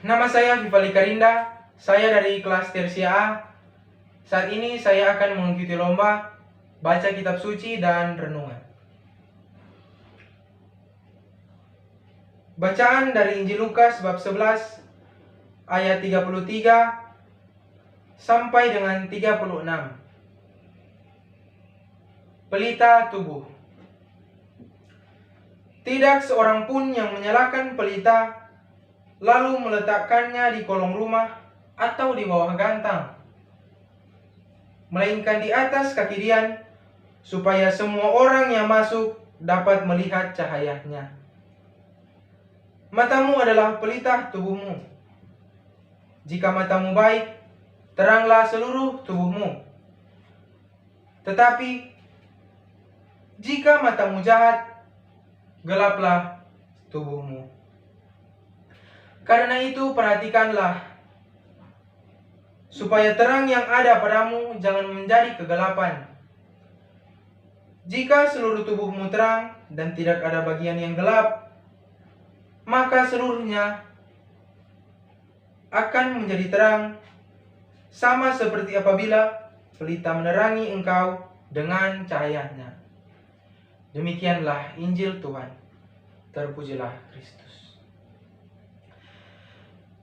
Nama saya Vivali Karinda, saya dari kelas Tersia A. Saat ini saya akan mengikuti lomba baca kitab suci dan renungan. Bacaan dari Injil Lukas bab 11 ayat 33 sampai dengan 36. Pelita tubuh. Tidak seorang pun yang menyalakan pelita lalu meletakkannya di kolong rumah atau di bawah gantang, melainkan di atas kaki dian, supaya semua orang yang masuk dapat melihat cahayanya. Matamu adalah pelita tubuhmu. Jika matamu baik, teranglah seluruh tubuhmu. Tetapi jika matamu jahat, gelaplah tubuhmu. Karena itu perhatikanlah, supaya terang yang ada padamu jangan menjadi kegelapan. Jika seluruh tubuhmu terang dan tidak ada bagian yang gelap, maka seluruhnya akan menjadi terang, sama seperti apabila pelita menerangi engkau dengan cahayanya. Demikianlah Injil Tuhan. Terpujilah Kristus.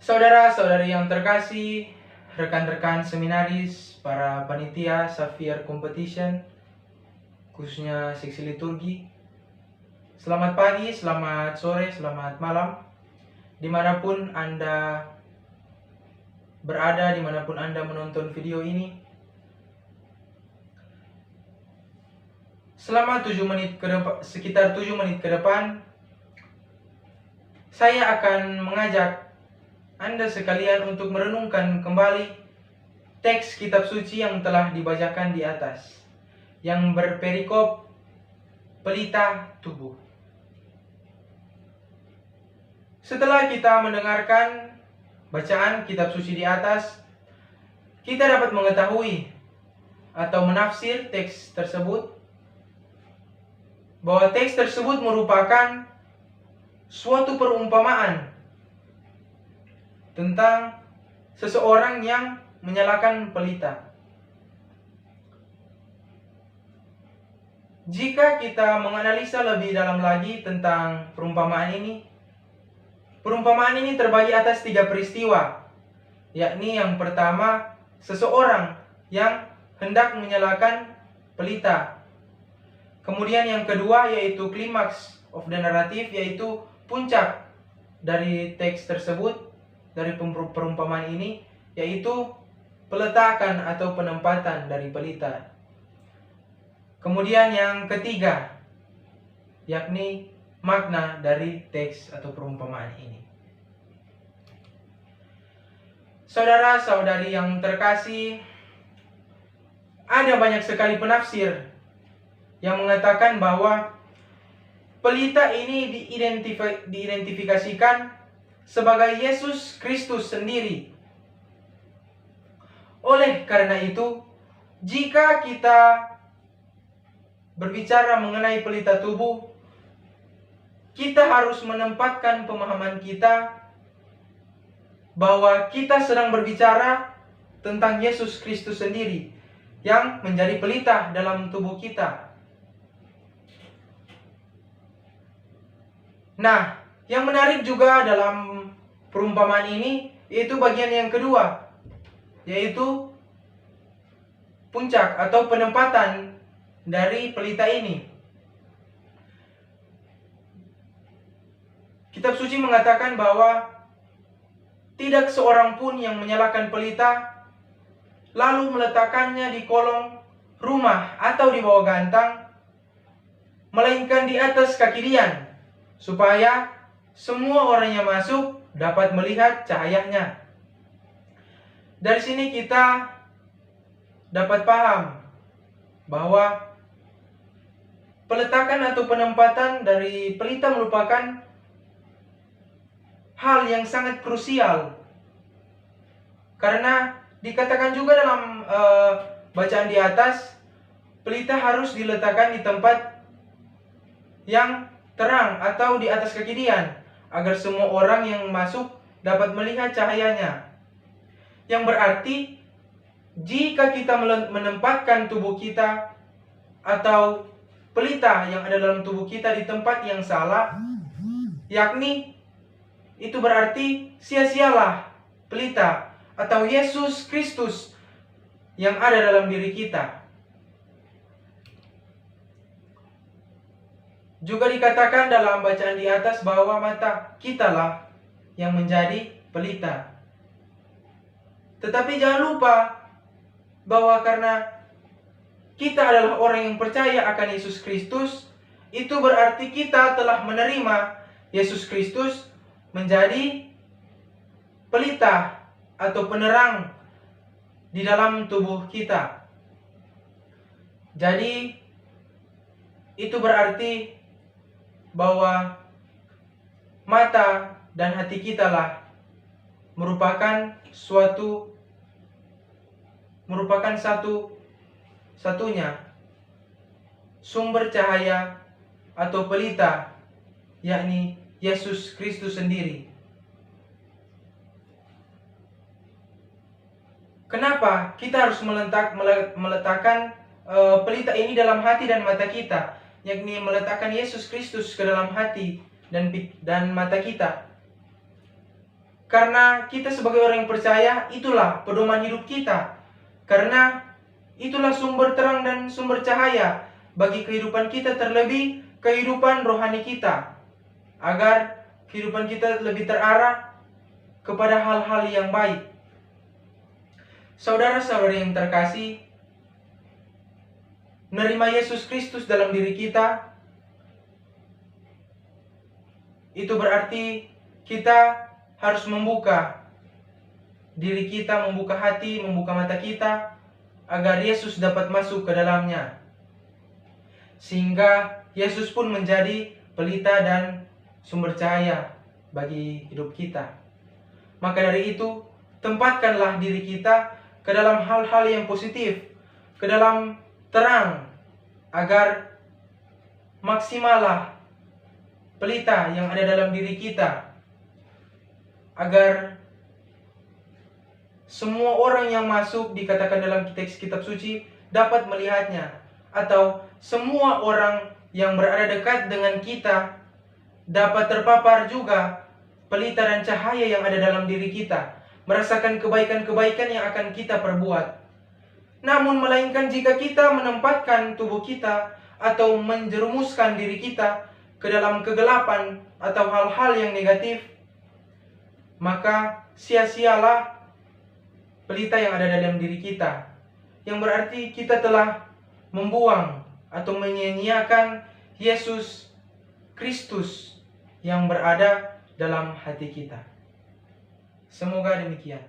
Saudara-saudari yang terkasih, rekan-rekan seminaris, para panitia Xavier Competition, khususnya seksi liturgi, selamat pagi, selamat sore, selamat malam, dimanapun Anda berada, dimanapun Anda menonton video ini. Selama sekitar 7 menit ke depan, saya akan mengajak Anda sekalian untuk merenungkan kembali teks kitab suci yang telah dibacakan di atas, yang berperikop pelita tubuh. Setelah kita mendengarkan bacaan kitab suci di atas, kita dapat mengetahui atau menafsir teks tersebut, bahwa teks tersebut merupakan suatu perumpamaan tentang seseorang yang menyalakan pelita. Jika kita menganalisa lebih dalam lagi tentang perumpamaan ini terbagi atas 3 peristiwa, yakni yang pertama, seseorang yang hendak menyalakan pelita. Kemudian yang kedua yaitu klimaks of the narrative, yaitu puncak dari teks tersebut, dari perumpamaan ini, yaitu peletakan atau penempatan dari pelita. Kemudian yang ketiga, yakni makna dari teks atau perumpamaan ini. Saudara-saudari yang terkasih, ada banyak sekali penafsir yang mengatakan bahwa pelita ini diidentifikasikan sebagai Yesus Kristus sendiri. Oleh karena itu, jika kita berbicara mengenai pelita tubuh, kita harus menempatkan pemahaman kita bahwa kita sedang berbicara tentang Yesus Kristus sendiri yang menjadi pelita dalam tubuh kita. Nah, yang menarik juga dalam perumpamaan ini yaitu bagian yang kedua, yaitu puncak atau penempatan dari pelita ini. Kitab suci mengatakan bahwa tidak seorang pun yang menyalakan pelita lalu meletakkannya di kolong rumah atau di bawah gantang, melainkan di atas kaki dian, supaya semua orang yang masuk dapat melihat cahayanya. Dari sini kita dapat paham bahwa peletakan atau penempatan dari pelita merupakan hal yang sangat krusial. Karena dikatakan juga dalam bacaan di atas, pelita harus diletakkan di tempat yang terang atau di atas kaki dian, agar semua orang yang masuk dapat melihat cahayanya. Yang berarti, jika kita menempatkan tubuh kita atau pelita yang ada dalam tubuh kita di tempat yang salah, yakni itu berarti sia-sialah pelita atau Yesus Kristus yang ada dalam diri kita. Juga dikatakan dalam bacaan di atas bahwa mata kitalah yang menjadi pelita. Tetapi jangan lupa bahwa karena kita adalah orang yang percaya akan Yesus Kristus, itu berarti kita telah menerima Yesus Kristus menjadi pelita atau penerang di dalam tubuh kita. Jadi itu berarti bahwa mata dan hati kita lah merupakan satu-satunya sumber cahaya atau pelita, yakni Yesus Kristus sendiri. Kenapa kita harus meletakkan pelita ini dalam hati dan mata kita, yakni meletakkan Yesus Kristus ke dalam hati dan mata kita? Karena kita sebagai orang yang percaya, itulah pedoman hidup kita. Karena itulah sumber terang dan sumber cahaya bagi kehidupan kita, terlebih kehidupan rohani kita, agar kehidupan kita lebih terarah kepada hal-hal yang baik. Saudara-saudari yang terkasih, menerima Yesus Kristus dalam diri kita, itu berarti kita harus membuka diri kita, membuka hati, membuka mata kita, agar Yesus dapat masuk ke dalamnya. Sehingga Yesus pun menjadi pelita dan sumber cahaya bagi hidup kita. Maka dari itu, tempatkanlah diri kita ke dalam hal-hal yang positif, ke dalam terang, agar maksimallah pelita yang ada dalam diri kita, agar semua orang yang masuk, dikatakan dalam teks kitab suci, dapat melihatnya, atau semua orang yang berada dekat dengan kita dapat terpapar juga pelita dan cahaya yang ada dalam diri kita, merasakan kebaikan-kebaikan yang akan kita perbuat. Namun melainkan jika kita menempatkan tubuh kita atau menjerumuskan diri kita ke dalam kegelapan atau hal-hal yang negatif, maka sia-sialah pelita yang ada dalam diri kita, yang berarti kita telah membuang atau menyia-nyiakan Yesus Kristus yang berada dalam hati kita. Semoga demikian.